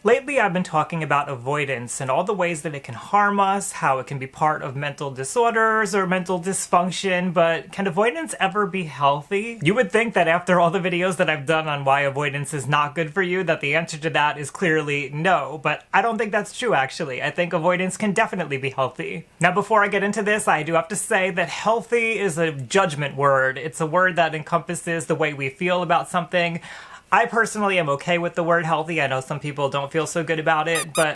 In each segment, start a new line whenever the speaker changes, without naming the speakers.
Lately, I've been talking about avoidance and all the ways that it can harm us, how it can be part of mental disorders or mental dysfunction, but can avoidance ever be healthy? You would think that after all the videos that I've done on why avoidance is not good for you, that the answer to that is clearly no, but I don't think that's true actually. I think avoidance can definitely be healthy. Now before I get into this, I do have to say that healthy is a judgment word. It's a word that encompasses the way we feel about something. I personally am okay with the word healthy. I know some people don't feel so good about it, but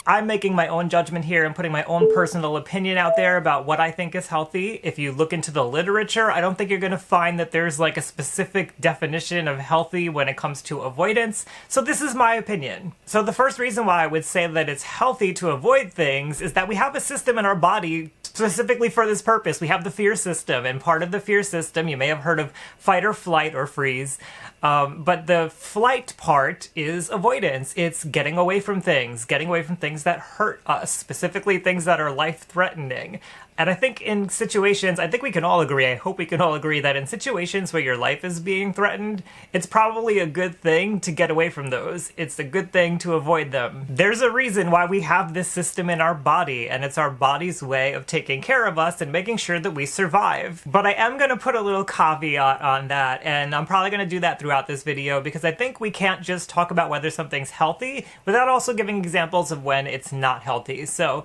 I'm making my own judgment here and putting my own personal opinion out there about what I think is healthy. If you look into the literature, I don't think you're going to find that there's like a specific definition of healthy when it comes to avoidance. So this is my opinion. So the first reason why I would say that it's healthy to avoid things is that we have a system in our body specifically for this purpose. We have the fear system, and part of the fear system, you may have heard of fight or flight or freeze, but the flight part is avoidance. It's getting away from things that hurt us, specifically things that are life-threatening. And I think in situations, I think we can all agree, I hope we can all agree that in situations where your life is being threatened, it's probably a good thing to get away from those. It's a good thing to avoid them. There's a reason why we have this system in our body, and it's our body's way of taking care of us and making sure that we survive. But I am going to put a little caveat on that, and I'm probably going to do that throughout this video because I think we can't just talk about whether something's healthy without also giving examples of when it's not healthy. So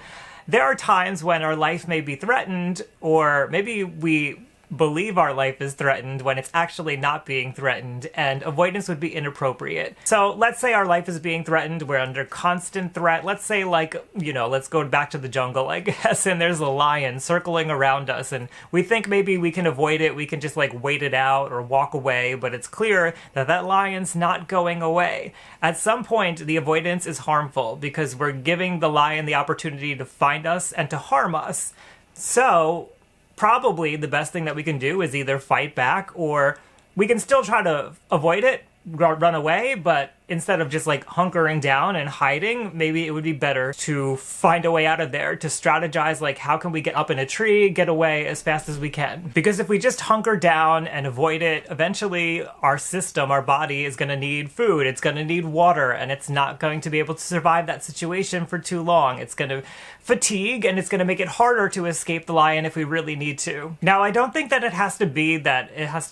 there are times when our life may be threatened, or maybe we believe our life is threatened when it's actually not being threatened, and avoidance would be inappropriate. So let's say our life is being threatened, we're under constant threat. Let's say, like, you know, let's go back to the jungle, I guess, and there's a lion circling around us, and we think maybe we can avoid it, we can just like wait it out or walk away, but it's clear that that lion's not going away. At some point, the avoidance is harmful because we're giving the lion the opportunity to find us and to harm us. So probably the best thing that we can do is either fight back, or we can still try to avoid it, run away, but instead of just like hunkering down and hiding, maybe it would be better to find a way out of there, to strategize like how can we get up in a tree, get away as fast as we can. Because if we just hunker down and avoid it, eventually our system, our body is going to need food, it's going to need water, and it's not going to be able to survive that situation for too long. It's going to fatigue, and it's going to make it harder to escape the lion if we really need to. Now, I don't think that it has to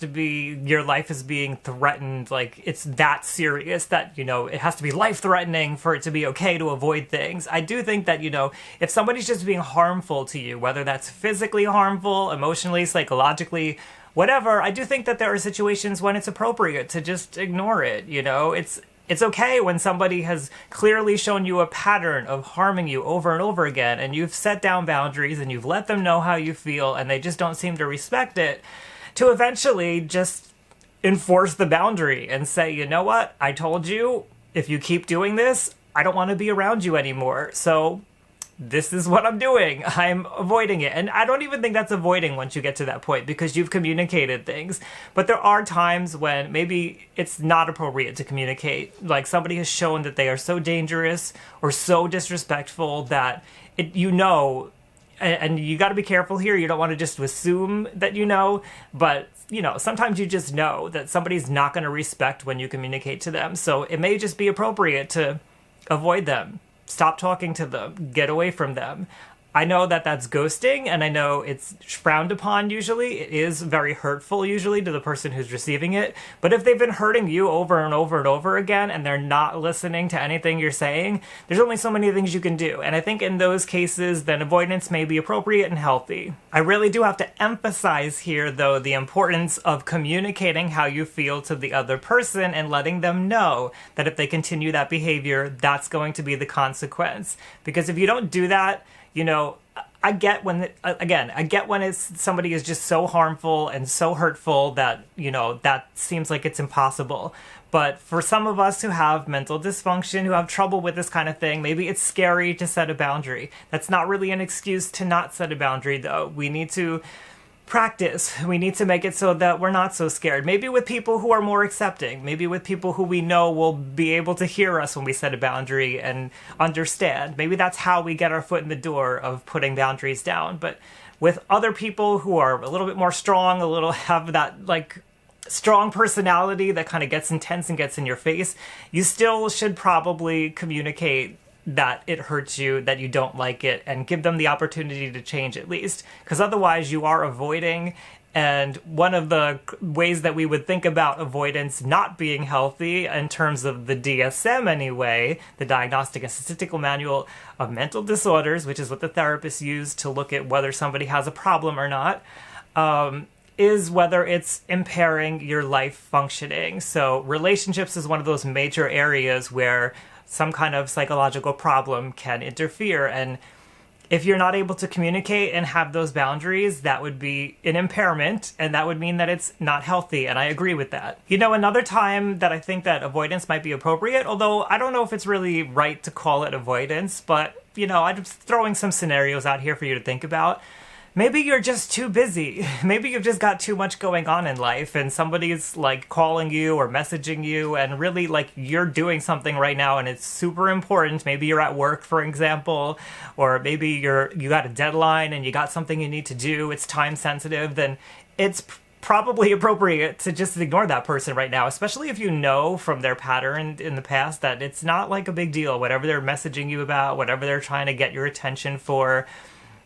be your life is being threatened, like it's that serious that, you know, it has to be life-threatening for it to be okay to avoid things. I do think that, you know, if somebody's just being harmful to you, whether that's physically harmful, emotionally, psychologically, whatever, I do think that there are situations when it's appropriate to just ignore it, you know? It's okay when somebody has clearly shown you a pattern of harming you over and over again, and you've set down boundaries and you've let them know how you feel, and they just don't seem to respect it, to eventually just enforce the boundary and say, you know what, I told you, if you keep doing this, I don't want to be around you anymore. So this is what I'm doing. I'm avoiding it. And I don't even think that's avoiding once you get to that point, because you've communicated things. But there are times when maybe it's not appropriate to communicate. Like somebody has shown that they are so dangerous or so disrespectful that you know, and you got to be careful here. You don't want to just assume that you know, but you know, sometimes you just know that somebody's not going to respect when you communicate to them. So it may just be appropriate to avoid them, stop talking to them, get away from them. I know that that's ghosting, and I know it's frowned upon usually. It is very hurtful usually to the person who's receiving it. But if they've been hurting you over and over and over again, and they're not listening to anything you're saying, there's only so many things you can do. And I think in those cases, then avoidance may be appropriate and healthy. I really do have to emphasize here, though, the importance of communicating how you feel to the other person and letting them know that if they continue that behavior, that's going to be the consequence. Because if you don't do that, you know, I get when somebody is just so harmful and so hurtful that, you know, that seems like it's impossible. But for some of us who have mental dysfunction, who have trouble with this kind of thing, maybe it's scary to set a boundary. That's not really an excuse to not set a boundary, though. We need to practice. We need to make it so that we're not so scared. Maybe with people who are more accepting. Maybe with people who we know will be able to hear us when we set a boundary and understand. Maybe that's how we get our foot in the door of putting boundaries down. But with other people who are a little bit more strong, have that, like, strong personality that kind of gets intense and gets in your face, you still should probably communicate that it hurts you, that you don't like it, and give them the opportunity to change at least. Because otherwise you are avoiding. And one of the ways that we would think about avoidance not being healthy in terms of the DSM anyway, the Diagnostic and Statistical Manual of Mental Disorders, which is what the therapists use to look at whether somebody has a problem or not, is whether it's impairing your life functioning. So relationships is one of those major areas where some kind of psychological problem can interfere. And if you're not able to communicate and have those boundaries, that would be an impairment, and that would mean that it's not healthy, and I agree with that. You know, another time that I think that avoidance might be appropriate, although I don't know if it's really right to call it avoidance, but, you know, I'm just throwing some scenarios out here for you to think about. Maybe you're just too busy. Maybe you've just got too much going on in life and somebody's like calling you or messaging you and really like you're doing something right now and it's super important. Maybe you're at work, for example, or maybe you got a deadline and you got something you need to do. It's time sensitive. Then it's probably appropriate to just ignore that person right now, especially if you know from their pattern in the past that it's not like a big deal. Whatever they're messaging you about, whatever they're trying to get your attention for,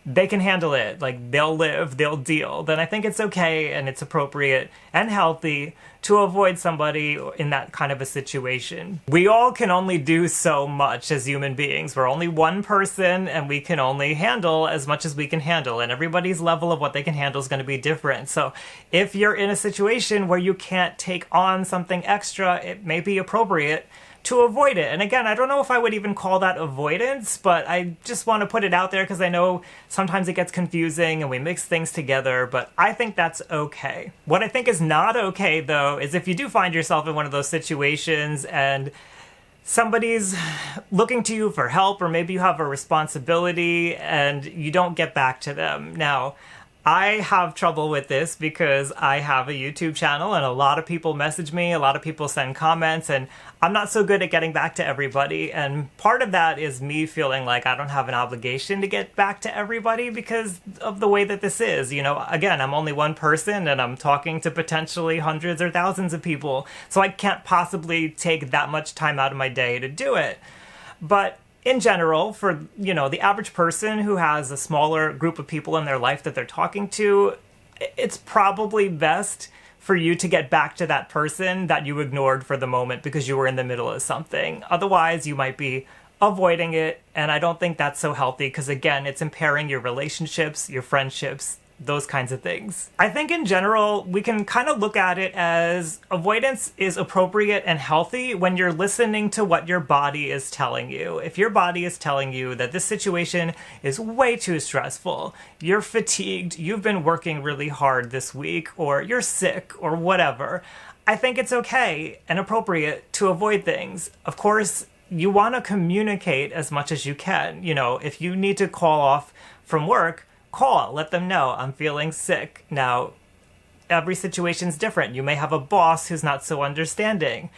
they can handle it. Like, they'll live, they'll deal. Then I think it's okay and it's appropriate and healthy to avoid somebody in that kind of a situation. We all can only do so much as human beings. We're only one person and we can only handle as much as we can handle. And everybody's level of what they can handle is going to be different. So if you're in a situation where you can't take on something extra, it may be appropriate to avoid it. And again, I don't know if I would even call that avoidance, but I just want to put it out there because I know sometimes it gets confusing and we mix things together, but I think that's okay. What I think is not okay, though, is if you do find yourself in one of those situations and somebody's looking to you for help, or maybe you have a responsibility and you don't get back to them. Now, I have trouble with this because I have a YouTube channel and a lot of people message me, a lot of people send comments, and I'm not so good at getting back to everybody. And part of that is me feeling like I don't have an obligation to get back to everybody because of the way that this is. You know, again, I'm only one person and I'm talking to potentially hundreds or thousands of people, so I can't possibly take that much time out of my day to do it. But in general, for, you know, the average person who has a smaller group of people in their life that they're talking to, it's probably best for you to get back to that person that you ignored for the moment because you were in the middle of something. Otherwise, you might be avoiding it, and I don't think that's so healthy because, again, it's impairing your relationships, your friendships, those kinds of things. I think in general, we can kind of look at it as avoidance is appropriate and healthy when you're listening to what your body is telling you. If your body is telling you that this situation is way too stressful, you're fatigued, you've been working really hard this week, or you're sick, or whatever, I think it's okay and appropriate to avoid things. Of course, you want to communicate as much as you can. You know, if you need to call off from work, call, let them know I'm feeling sick. Now, every situation's different. You may have a boss who's not so understanding.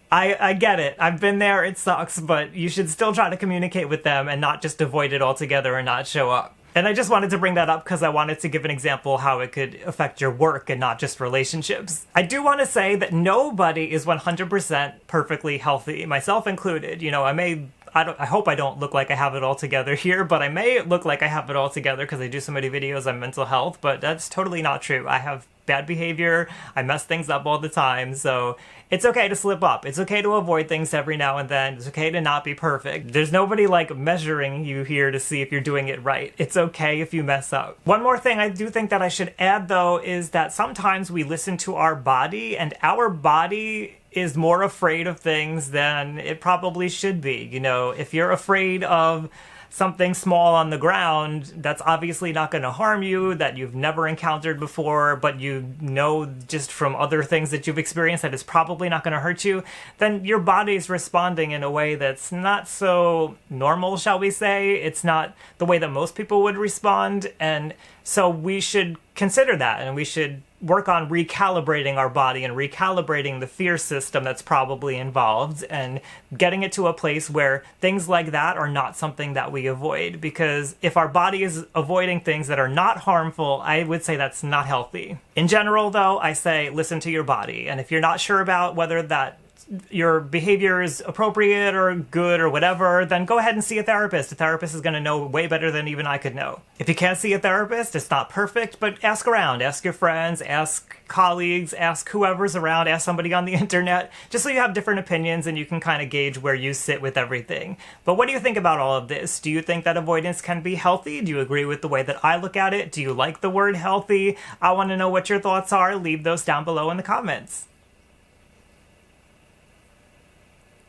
I get it. I've been there. It sucks, but you should still try to communicate with them and not just avoid it altogether and not show up. And I just wanted to bring that up because I wanted to give an example how it could affect your work and not just relationships. I do want to say that nobody is 100% perfectly healthy, myself included. You know, I hope I don't look like I have it all together here, but I may look like I have it all together because I do so many videos on mental health, but that's totally not true. I have bad behavior, I mess things up all the time, so it's okay to slip up. It's okay to avoid things every now and then. It's okay to not be perfect. There's nobody like measuring you here to see if you're doing it right. It's okay if you mess up. One more thing I do think that I should add, though, is that sometimes we listen to our body, and our body is more afraid of things than it probably should be. You know, if you're afraid of something small on the ground that's obviously not going to harm you, that you've never encountered before, but you know just from other things that you've experienced that it's probably not going to hurt you, then your body's responding in a way that's not so normal, shall we say. It's not the way that most people would respond, and so we should consider that, and we should work on recalibrating our body and recalibrating the fear system that's probably involved and getting it to a place where things like that are not something that we avoid. Because if our body is avoiding things that are not harmful, I would say that's not healthy. In general, though, I say listen to your body. And if you're not sure about whether that your behavior is appropriate or good or whatever, then go ahead and see a therapist. A therapist is going to know way better than even I could know. If you can't see a therapist, it's not perfect, but ask around. Ask your friends, ask colleagues, ask whoever's around, ask somebody on the internet, just so you have different opinions and you can kind of gauge where you sit with everything. But what do you think about all of this? Do you think that avoidance can be healthy? Do you agree with the way that I look at it? Do you like the word healthy? I want to know what your thoughts are. Leave those down below in the comments.